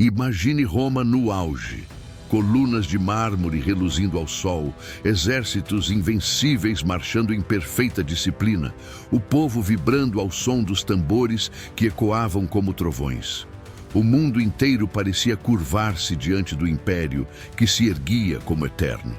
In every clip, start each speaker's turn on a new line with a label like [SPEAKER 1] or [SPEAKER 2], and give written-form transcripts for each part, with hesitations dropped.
[SPEAKER 1] Imagine Roma no auge. Colunas de mármore reluzindo ao sol, exércitos invencíveis marchando em perfeita disciplina, o povo vibrando ao som dos tambores que ecoavam como trovões. O mundo inteiro parecia curvar-se diante do império que se erguia como eterno.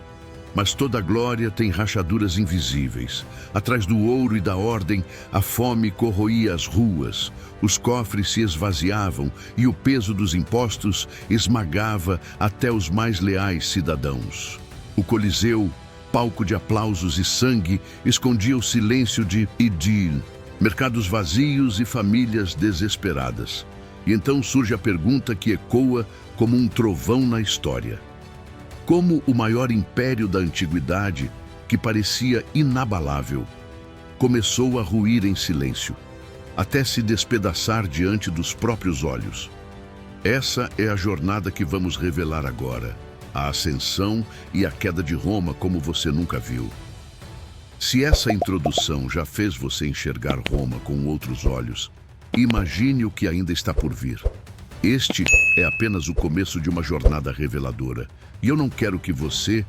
[SPEAKER 1] Mas toda glória tem rachaduras invisíveis. Atrás do ouro e da ordem, a fome corroía as ruas, os cofres se esvaziavam e o peso dos impostos esmagava até os mais leais cidadãos. O Coliseu, palco de aplausos e sangue, escondia o silêncio de idil, mercados vazios e famílias desesperadas. E então surge a pergunta que ecoa como um trovão na história. Como o maior império da antiguidade, que parecia inabalável, começou a ruir em silêncio, até se despedaçar diante dos próprios olhos. Essa é a jornada que vamos revelar agora, a ascensão e a queda de Roma como você nunca viu. Se essa introdução já fez você enxergar Roma com outros olhos, imagine o que ainda está por vir. Este é apenas o começo de uma jornada reveladora, e eu não quero que você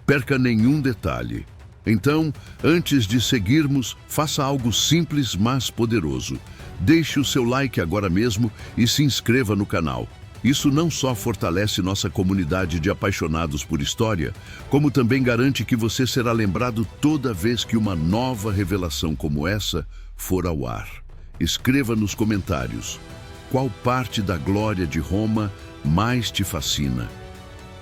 [SPEAKER 1] perca nenhum detalhe. Então, antes de seguirmos, faça algo simples, mas poderoso. Deixe o seu like agora mesmo e se inscreva no canal. Isso não só fortalece nossa comunidade de apaixonados por história, como também garante que você será lembrado toda vez que uma nova revelação como essa for ao ar. Escreva nos comentários qual parte da glória de Roma mais te fascina.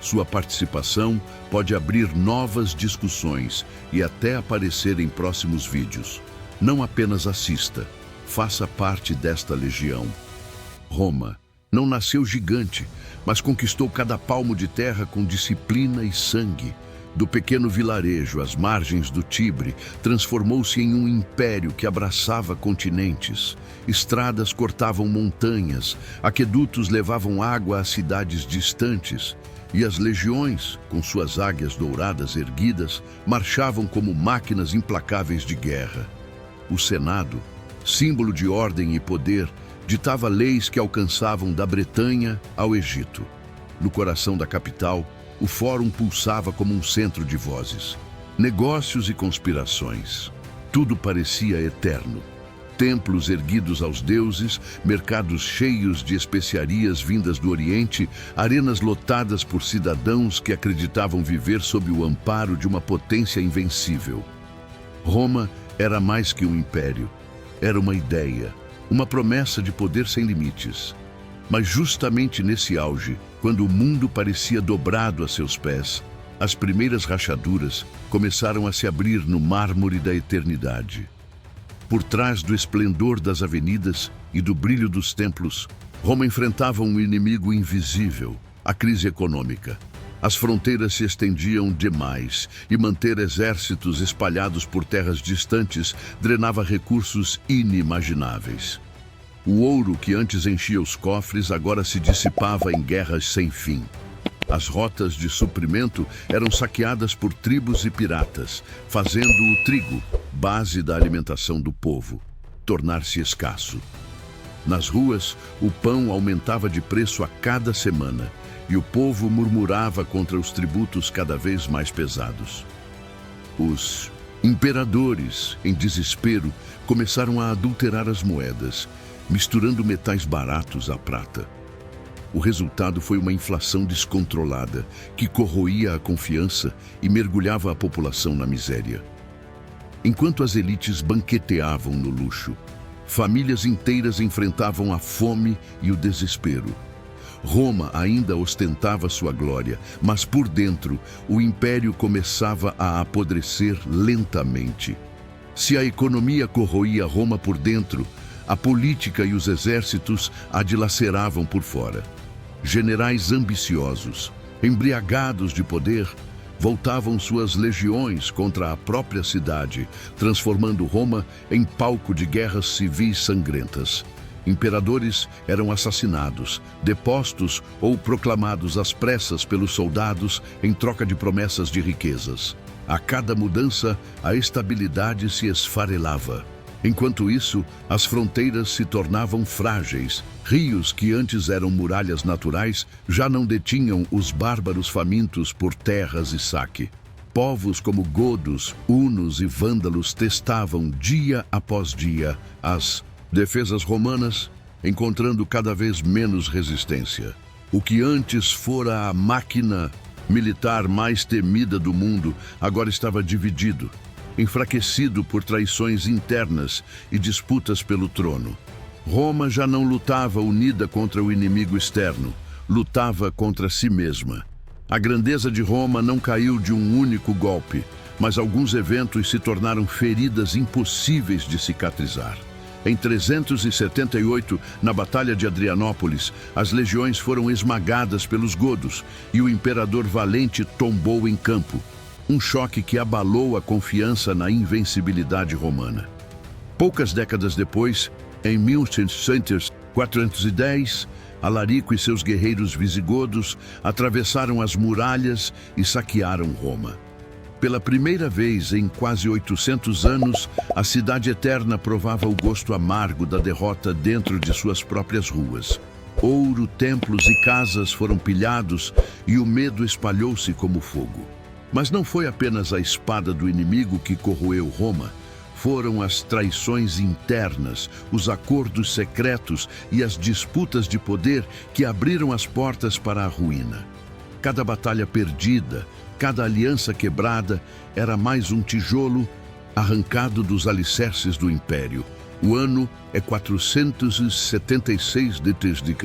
[SPEAKER 1] Sua participação pode abrir novas discussões e até aparecer em próximos vídeos. Não apenas assista, faça parte desta legião. Roma não nasceu gigante, mas conquistou cada palmo de terra com disciplina e sangue. Do pequeno vilarejo às margens do Tibre, transformou-se em um império que abraçava continentes. Estradas cortavam montanhas, aquedutos levavam água a cidades distantes, e as legiões, com suas águias douradas erguidas, marchavam como máquinas implacáveis de guerra. O Senado, símbolo de ordem e poder, ditava leis que alcançavam da Bretanha ao Egito. No coração da capital, o fórum pulsava como um centro de vozes. Negócios e conspirações. Tudo parecia eterno. Templos erguidos aos deuses, mercados cheios de especiarias vindas do Oriente, arenas lotadas por cidadãos que acreditavam viver sob o amparo de uma potência invencível. Roma era mais que um império. Era uma ideia, uma promessa de poder sem limites. Mas justamente nesse auge, quando o mundo parecia dobrado a seus pés, as primeiras rachaduras começaram a se abrir no mármore da eternidade. Por trás do esplendor das avenidas e do brilho dos templos, Roma enfrentava um inimigo invisível, a crise econômica. As fronteiras se estendiam demais e manter exércitos espalhados por terras distantes drenava recursos inimagináveis. O ouro que antes enchia os cofres agora se dissipava em guerras sem fim. As rotas de suprimento eram saqueadas por tribos e piratas, fazendo o trigo, base da alimentação do povo, tornar-se escasso. Nas ruas, o pão aumentava de preço a cada semana e o povo murmurava contra os tributos cada vez mais pesados. Os imperadores, em desespero, começaram a adulterar as moedas, misturando metais baratos à prata. O resultado foi uma inflação descontrolada que corroía a confiança e mergulhava a população na miséria. Enquanto as elites banqueteavam no luxo, famílias inteiras enfrentavam a fome e o desespero. Roma ainda ostentava sua glória, mas por dentro o império começava a apodrecer lentamente. Se a economia corroía Roma por dentro, a política e os exércitos a dilaceravam por fora. Generais ambiciosos, embriagados de poder, voltavam suas legiões contra a própria cidade, transformando Roma em palco de guerras civis sangrentas. Imperadores eram assassinados, depostos ou proclamados às pressas pelos soldados em troca de promessas de riquezas. A cada mudança, a estabilidade se esfarelava. Enquanto isso, as fronteiras se tornavam frágeis. Rios que antes eram muralhas naturais já não detinham os bárbaros famintos por terras e saque. Povos como godos, hunos e vândalos testavam dia após dia as defesas romanas, encontrando cada vez menos resistência. O que antes fora a máquina militar mais temida do mundo agora estava dividido, enfraquecido por traições internas e disputas pelo trono. Roma já não lutava unida contra o inimigo externo, lutava contra si mesma. A grandeza de Roma não caiu de um único golpe, mas alguns eventos se tornaram feridas impossíveis de cicatrizar. Em 378, na Batalha de Adrianópolis, as legiões foram esmagadas pelos godos e o imperador valente tombou em campo. Um choque que abalou a confiança na invencibilidade romana. Poucas décadas depois, em 1410, Alarico e seus guerreiros visigodos atravessaram as muralhas e saquearam Roma. Pela primeira vez em quase 800 anos, a Cidade Eterna provava o gosto amargo da derrota dentro de suas próprias ruas. Ouro, templos e casas foram pilhados e o medo espalhou-se como fogo. Mas não foi apenas a espada do inimigo que corroeu Roma. Foram as traições internas, os acordos secretos e as disputas de poder que abriram as portas para a ruína. Cada batalha perdida, cada aliança quebrada era mais um tijolo arrancado dos alicerces do império. O ano é 476 d.C.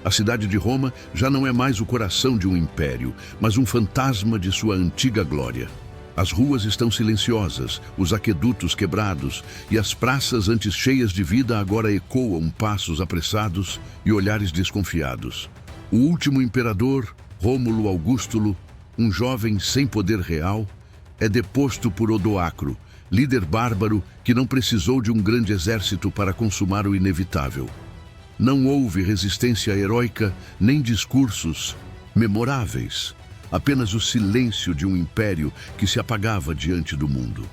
[SPEAKER 1] A cidade de Roma já não é mais o coração de um império, mas um fantasma de sua antiga glória. As ruas estão silenciosas, os aquedutos quebrados e as praças antes cheias de vida agora ecoam passos apressados e olhares desconfiados. O último imperador, Rômulo Augustulo, um jovem sem poder real, é deposto por Odoacro, líder bárbaro que não precisou de um grande exército para consumar o inevitável. Não houve resistência heróica nem discursos memoráveis, apenas o silêncio de um império que se apagava diante do mundo.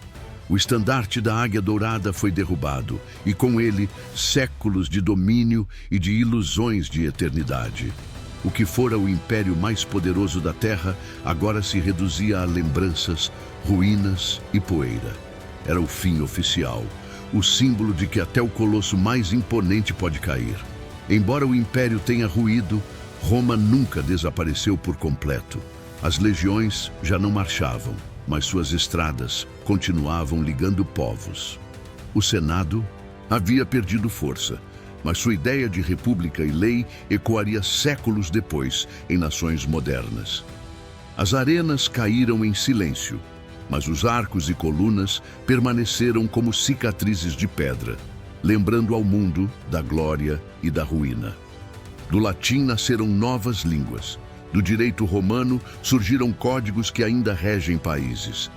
[SPEAKER 1] O estandarte da Águia Dourada foi derrubado e com ele séculos de domínio e de ilusões de eternidade. O que fora o império mais poderoso da Terra agora se reduzia a lembranças, ruínas e poeira. Era o fim oficial, o símbolo de que até o colosso mais imponente pode cair. Embora o império tenha ruído, Roma nunca desapareceu por completo. As legiões já não marchavam, mas suas estradas continuavam ligando povos. O Senado havia perdido força, mas sua ideia de república e lei ecoaria séculos depois em nações modernas. As arenas caíram em silêncio, mas os arcos e colunas permaneceram como cicatrizes de pedra, lembrando ao mundo da glória e da ruína. Do latim nasceram novas línguas. Do direito romano surgiram códigos que ainda regem países.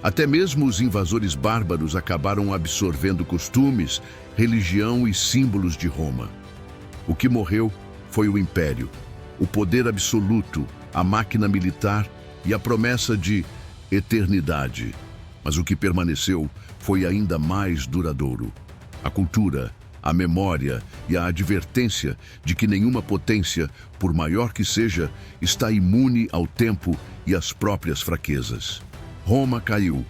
[SPEAKER 1] Até mesmo os invasores bárbaros acabaram absorvendo costumes, religião e símbolos de Roma. O que morreu foi o império, o poder absoluto, a máquina militar e a promessa de eternidade. Mas o que permaneceu foi ainda mais duradouro. A cultura, a memória e a advertência de que nenhuma potência, por maior que seja, está imune ao tempo e às próprias fraquezas. Roma caiu,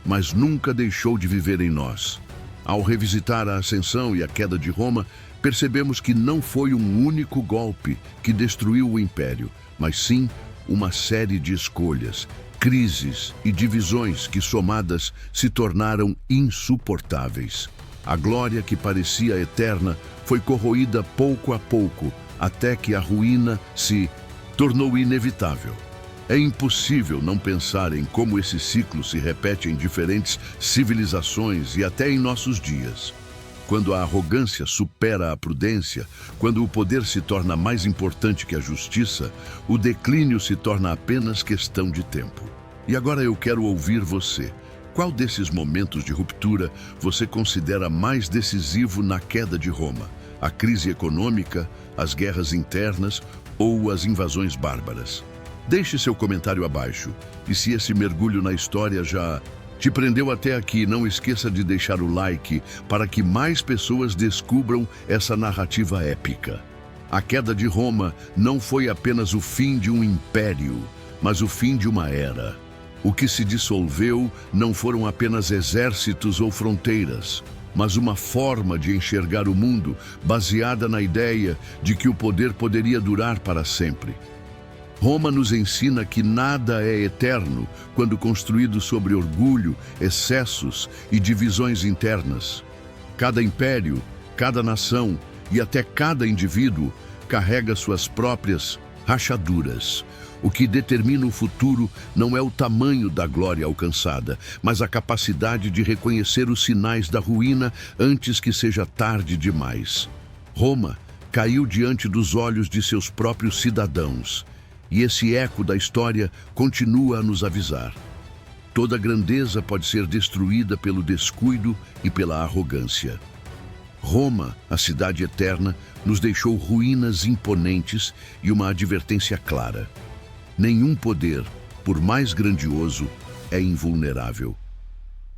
[SPEAKER 1] mas nunca deixou de viver em nós. Ao revisitar a ascensão e a queda de Roma, percebemos que não foi um único golpe que destruiu o império, mas sim uma série de escolhas, crises e divisões que, somadas, se tornaram insuportáveis. A glória que parecia eterna foi corroída pouco a pouco, até que a ruína se tornou inevitável. É impossível não pensar em como esse ciclo se repete em diferentes civilizações e até em nossos dias. Quando a arrogância supera a prudência, quando o poder se torna mais importante que a justiça, o declínio se torna apenas questão de tempo. E agora eu quero ouvir você. Qual desses momentos de ruptura você considera mais decisivo na queda de Roma? A crise econômica, as guerras internas ou as invasões bárbaras? Deixe seu comentário abaixo. E se esse mergulho na história já Te prendeu até aqui, não esqueça de deixar o like para que mais pessoas descubram essa narrativa épica. A queda de Roma não foi apenas o fim de um império, mas o fim de uma era. O que se dissolveu não foram apenas exércitos ou fronteiras, mas uma forma de enxergar o mundo baseada na ideia de que o poder poderia durar para sempre. Roma nos ensina que nada é eterno quando construído sobre orgulho, excessos e divisões internas. Cada império, cada nação e até cada indivíduo carrega suas próprias rachaduras. O que determina o futuro não é o tamanho da glória alcançada, mas a capacidade de reconhecer os sinais da ruína antes que seja tarde demais. Roma caiu diante dos olhos de seus próprios cidadãos, e esse eco da história continua a nos avisar. Toda grandeza pode ser destruída pelo descuido e pela arrogância. Roma, a cidade eterna, nos deixou ruínas imponentes e uma advertência clara. Nenhum poder, por mais grandioso, é invulnerável.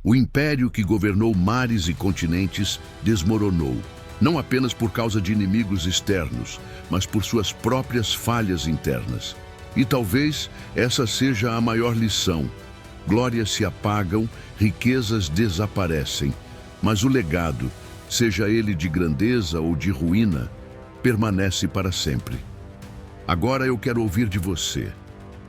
[SPEAKER 1] O império que governou mares e continentes desmoronou, não apenas por causa de inimigos externos, mas por suas próprias falhas internas. E talvez essa seja a maior lição. Glórias se apagam, riquezas desaparecem, mas o legado, seja ele de grandeza ou de ruína, permanece para sempre. Agora eu quero ouvir de você.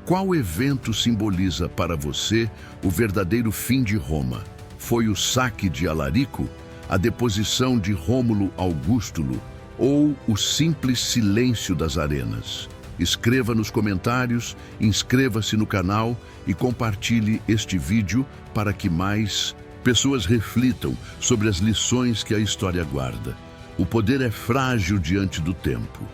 [SPEAKER 1] Qual evento simboliza para você o verdadeiro fim de Roma? Foi o saque de Alarico, a deposição de Rômulo Augustulo ou o simples silêncio das arenas? Escreva nos comentários, inscreva-se no canal e compartilhe este vídeo para que mais pessoas reflitam sobre as lições que a história guarda. O poder é frágil diante do tempo.